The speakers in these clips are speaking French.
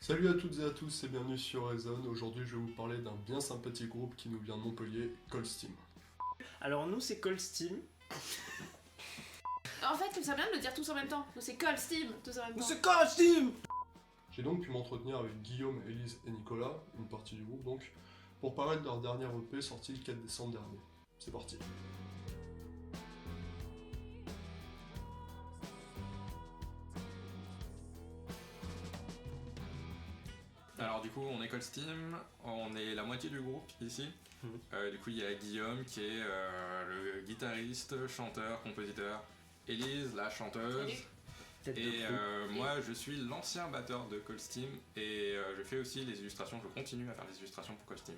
Salut à toutes et à tous et bienvenue sur Reason. Aujourd'hui je vais vous parler d'un bien sympathique groupe qui nous vient de Montpellier, Cold Steam. Alors nous c'est Cold Steam. En fait, ça vient de le dire tous en même temps. Nous c'est Cold Steam, tous en même temps. C'est Cold Steam. J'ai donc pu m'entretenir avec Guillaume, Élise et Nicolas, une partie du groupe donc, pour parler de leur dernière EP sortie le 4 décembre dernier. C'est parti. Alors du coup on est Cold Steam, on est la moitié du groupe ici. Du coup il y a Guillaume qui est le guitariste, chanteur, compositeur, Élise la chanteuse. Et moi je suis l'ancien batteur de Cold Steam et je fais aussi les illustrations, je continue à faire des illustrations pour Cold Steam.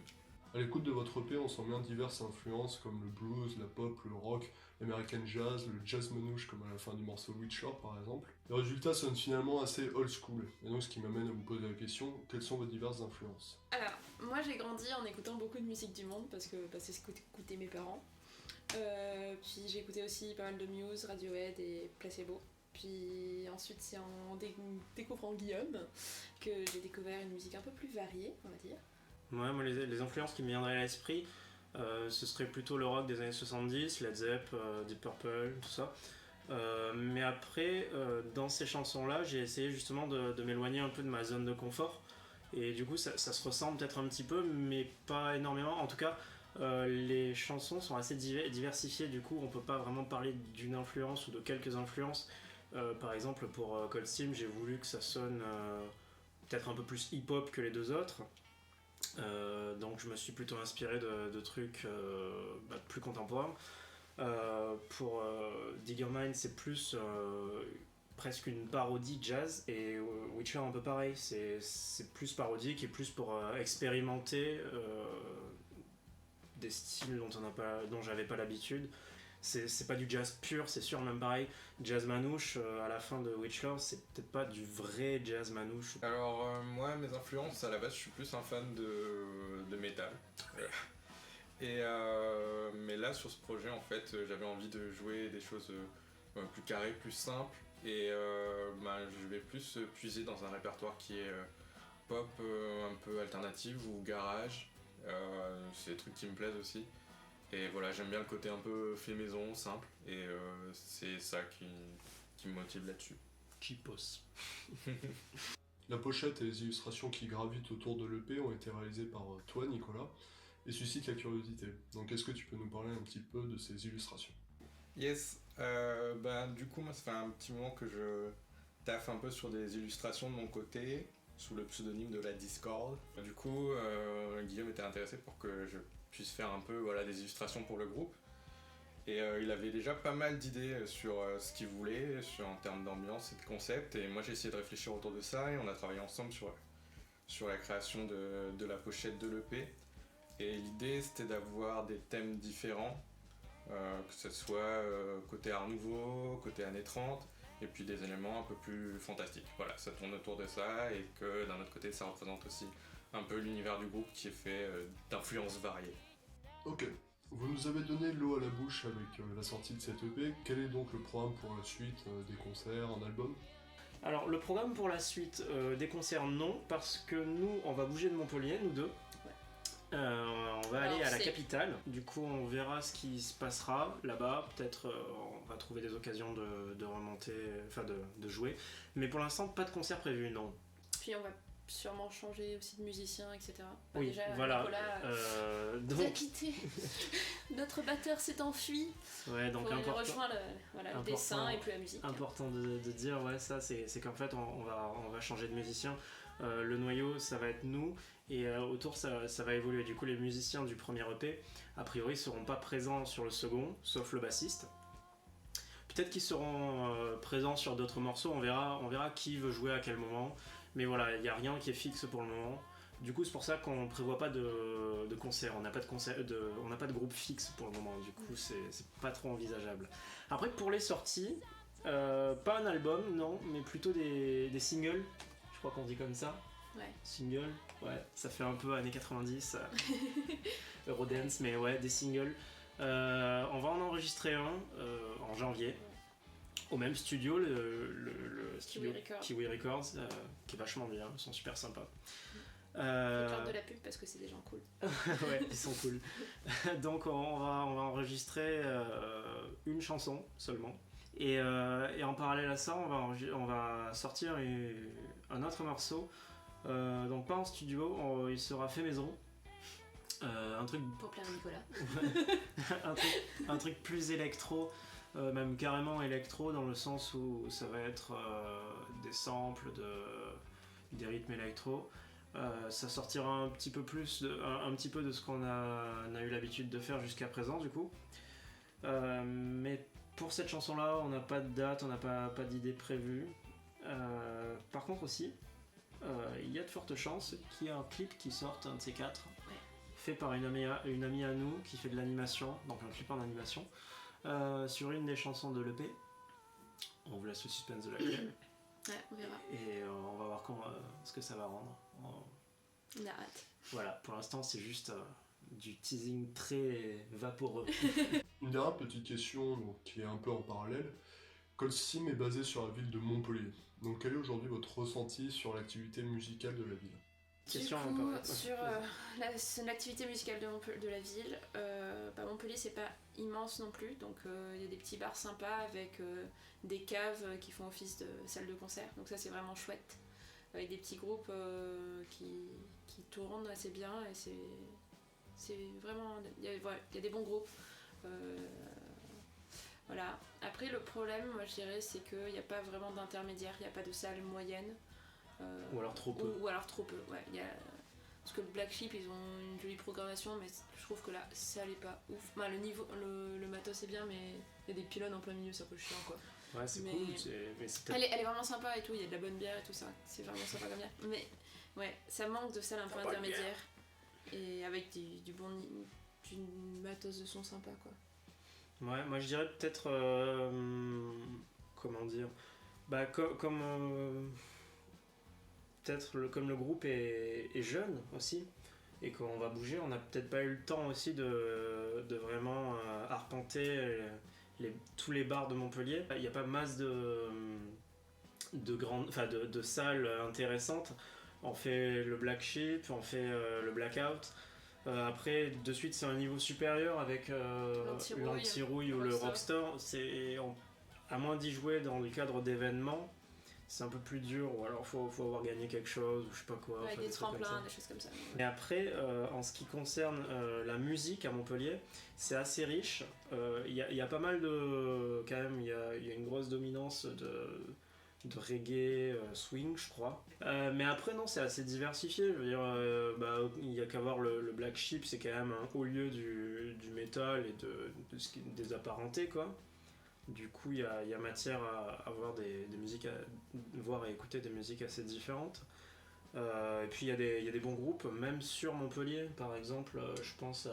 À l'écoute de votre EP, on sent bien diverses influences comme le blues, la pop, le rock, l'American jazz, le jazz manouche comme à la fin du morceau Witcher par exemple. Le résultat sonne finalement assez old school, et donc ce qui m'amène à vous poser la question, quelles sont vos diverses influences? Alors, moi j'ai grandi en écoutant beaucoup de musique du monde parce que c'est ce qu'écoutaient mes parents. Puis j'ai écouté aussi pas mal de Muse, Radiohead et Placebo. Puis ensuite c'est en découvrant Guillaume que j'ai découvert une musique un peu plus variée, on va dire. Ouais, moi les influences qui me viendraient à l'esprit, ce serait plutôt le rock des années 70, Led Zepp, Deep Purple, tout ça. Mais après, dans ces chansons-là, j'ai essayé justement de m'éloigner un peu de ma zone de confort. Et du coup, ça se ressemble peut-être un petit peu, mais pas énormément. En tout cas, les chansons sont assez diversifiées, du coup, on peut pas vraiment parler d'une influence ou de quelques influences. Par exemple, pour Cold Steam, j'ai voulu que ça sonne peut-être un peu plus hip-hop que les deux autres. Donc je me suis plutôt inspiré de trucs plus contemporains. Pour Digger Mind, c'est plus presque une parodie jazz, et Witcher un peu pareil, c'est plus parodique et plus pour expérimenter des styles dont j'avais pas l'habitude. C'est pas du jazz pur, c'est sûr, même pareil, jazz manouche à la fin de Witcher, c'est peut-être pas du vrai jazz manouche. Alors moi mes influences à la base je suis plus un fan de métal. Mais là sur ce projet en fait j'avais envie de jouer des choses plus carrées, plus simples, et je vais plus puiser dans un répertoire qui est pop un peu alternative ou garage. C'est des trucs qui me plaisent aussi. Et voilà, j'aime bien le côté un peu fait maison, simple, et c'est ça qui me motive là-dessus. Cheapos. La pochette et les illustrations qui gravitent autour de l'EP ont été réalisées par toi, Nicolas, et suscitent la curiosité. Donc est-ce que tu peux nous parler un petit peu de ces illustrations? Yes, du coup moi ça fait un petit moment que je taffe un peu sur des illustrations de mon côté, sous le pseudonyme de la Discord. Du coup, Guillaume était intéressé pour que je puisse faire un peu des illustrations pour le groupe. Et il avait déjà pas mal d'idées sur ce qu'il voulait, en termes d'ambiance et de concept. Et moi j'ai essayé de réfléchir autour de ça et on a travaillé ensemble sur la création de la pochette de l'EP. Et l'idée c'était d'avoir des thèmes différents, que ce soit côté art nouveau, côté années 30, et puis des éléments un peu plus fantastiques. Voilà, ça tourne autour de ça, et que d'un autre côté ça représente aussi un peu l'univers du groupe qui est fait d'influences variées. Ok, vous nous avez donné l'eau à la bouche avec la sortie de cette EP. Quel est donc le programme pour la suite? Des concerts, un album? Alors le programme pour la suite, des concerts non, parce que nous on va bouger de Montpellier, nous deux. On va aller à la capitale, du coup on verra ce qui se passera là-bas, peut-être on va trouver des occasions de remonter, enfin de jouer, mais pour l'instant pas de concert prévu, non. Puis on va sûrement changer aussi de musicien, etc. Oui, déjà, voilà. Nicolas nous a quitté. Notre batteur s'est enfui. Ouais, donc il rejoint le dessin et puis la musique. Important de dire, ouais, ça c'est qu'en fait on va changer de musicien. Le noyau ça va être nous, et autour ça va évoluer. Du coup les musiciens du premier EP a priori seront pas présents sur le second, sauf le bassiste. Peut-être qu'ils seront présents sur d'autres morceaux, on verra qui veut jouer à quel moment. Mais voilà, il n'y a rien qui est fixe pour le moment. Du coup, c'est pour ça qu'on ne prévoit pas de concert. On n'a pas de groupe fixe pour le moment. Du coup, c'est pas trop envisageable. Après, pour les sorties, pas un album, non, mais plutôt des singles. Je crois qu'on dit comme ça. Ouais. Single, ouais, ça fait un peu années 90, Eurodance, mais ouais, des singles. On va en enregistrer un en janvier. au même studio, le studio Records. Kiwi Records, qui est vachement bien, ils sont super sympas. Faut faire de la pub parce que c'est des gens cool. Ouais, ils sont cool. Donc on va enregistrer une chanson seulement. Et en parallèle à ça, on va sortir un autre morceau. Donc pas en studio, il sera fait maison. Un truc Pour plaire à Nicolas. un truc plus électro, même carrément électro dans le sens où ça va être des samples, des rythmes électro. Ça sortira un petit peu un petit peu de ce qu'on a eu l'habitude de faire jusqu'à présent du coup. Mais pour cette chanson là, on n'a pas de date, on n'a pas d'idée prévue. Par contre aussi, il y a de fortes chances qu'il y ait un clip qui sorte, un de ces quatre, fait par une amie à nous qui fait de l'animation, donc un clip en animation, sur une des chansons de l'EP. On vous laisse le suspense de laquelle. Ouais, on verra. Et on va voir ce que ça va rendre. On a hâte. Voilà, pour l'instant c'est juste du teasing très vaporeux. Une dernière petite question donc, qui est un peu en parallèle. Cold Steam est basé sur la ville de Montpellier. Donc quel est aujourd'hui votre ressenti sur l'activité musicale de la ville? Question du coup, encore. sur l'activité musicale de la ville, Montpellier c'est pas immense non plus, donc il y a des petits bars sympas avec des caves qui font office de salle de concert, donc ça c'est vraiment chouette, avec des petits groupes qui tournent assez bien et c'est vraiment, il y a des bons groupes. Voilà. Après le problème, moi je dirais, c'est qu'il n'y a pas vraiment d'intermédiaire, il n'y a pas de salle moyenne. Ou alors trop peu. Ou alors trop peu, ouais. Parce que le Black Sheep, ils ont une jolie programmation, mais je trouve que là, ça allait pas ouf. Enfin, le matos est bien, mais il y a des pylônes en plein milieu, ça peut chiant quoi. Ouais, c'est cool. Mais c'est elle est vraiment sympa et tout, il y a de la bonne bière et tout ça. C'est vraiment sympa comme bière. Mais ouais, ça manque de salle un peu intermédiaire. Et avec du matos de son sympa quoi. Ouais, moi je dirais peut-être. Comment dire, comme. Peut-être comme le groupe est jeune aussi et qu'on va bouger, on n'a peut-être pas eu le temps aussi de vraiment arpenter tous les bars de Montpellier. Il n'y a pas masse de salles intéressantes. On fait le Black Sheep, on fait le Blackout. Après, de suite, c'est un niveau supérieur avec l'Anti-Rouille ou le Rockstar. À moins d'y jouer dans le cadre d'événements, c'est un peu plus dur, ou alors faut avoir gagné quelque chose, ou je sais pas quoi. Ouais, des tremplins, des choses comme ça. Et après, en ce qui concerne la musique à Montpellier, c'est assez riche. Il y a pas mal de... Quand même, il y a une grosse dominance de reggae, swing, je crois. Mais après, non, c'est assez diversifié. Je veux dire, il y a qu'à voir le Black Sheep, c'est quand même un haut lieu du métal et des apparentés, quoi. Du coup, il y a matière à voir des musiques, voir et écouter des musiques assez différentes. Et puis, il y a des bons groupes, même sur Montpellier, par exemple, je pense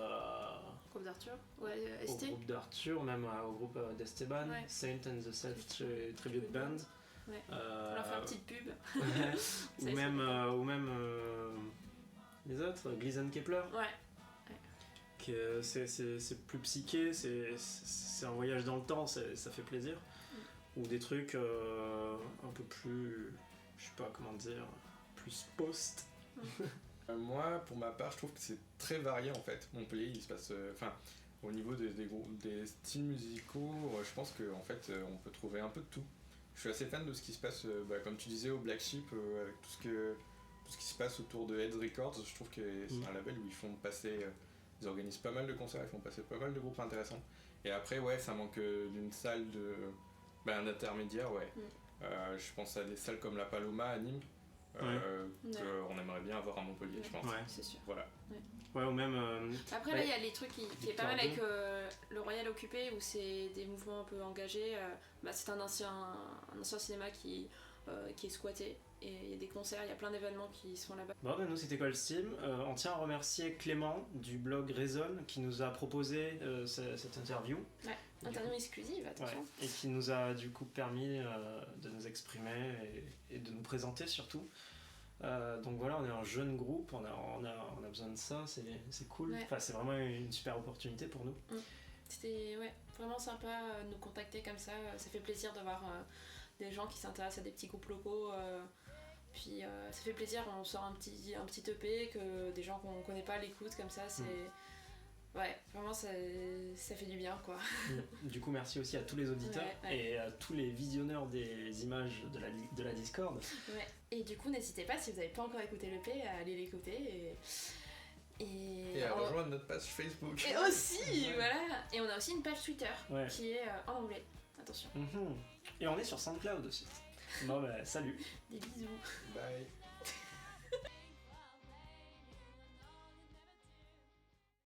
Groupe d'Arthur, au groupe d'Arthur, même au groupe d'Esteban, ouais. Saint and the Self Tribute Band. Ouais. On leur fait une petite pub. ou même les autres, Gleason Kepler. Ouais. C'est plus psyché, c'est un voyage dans le temps, ça fait plaisir. Ou des trucs un peu plus, je sais pas comment dire, plus post. Moi, pour ma part, je trouve que c'est très varié en fait. Montpellier, il se passe, au niveau des styles musicaux, je pense qu'en fait, on peut trouver un peu de tout. Je suis assez fan de ce qui se passe, comme tu disais, au Black Sheep, avec tout ce qui se passe autour de Heads Records. Je trouve que c'est un label où ils font passer, ils organisent pas mal de concerts, ils font passer pas mal de groupes intéressants. Et après, ouais, ça manque d'une salle d'intermédiaire, ouais. Je pense à des salles comme la Paloma à Nîmes. Qu'on aimerait bien avoir à Montpellier, je pense. Ouais, c'est sûr. Voilà. Ouais, ou même. Après, là, il y a les trucs qui est pas mal avec le Royal Occupé, où c'est des mouvements un peu engagés. C'est un ancien cinéma qui est squatté. Et il y a des concerts, il y a plein d'événements qui se font là-bas. Bon, nous c'était Cold Steam. On tient à remercier Clément du blog Raison qui nous a proposé cette interview. Ouais, interview exclusive, attention. Ouais, et qui nous a du coup permis de nous exprimer et de nous présenter surtout. Donc voilà, on est un jeune groupe, on a besoin de ça, c'est cool. Ouais. Enfin, c'est vraiment une super opportunité pour nous. C'était vraiment sympa de nous contacter comme ça. Ça fait plaisir de voir des gens qui s'intéressent à des petits groupes locaux. Puis ça fait plaisir, on sort un petit EP que des gens qu'on connaît pas l'écoutent comme ça. C'est... Ouais, vraiment ça fait du bien quoi. Du coup, merci aussi à tous les auditeurs et à tous les visionneurs des images de la Discord. Ouais. Et du coup, n'hésitez pas, si vous n'avez pas encore écouté l'EP, à aller l'écouter et à rejoindre notre page Facebook. Et aussi, voilà. Et on a aussi une page Twitter qui est en anglais. Attention. Et on est sur SoundCloud aussi. Bon bah salut. Des bisous. Bye.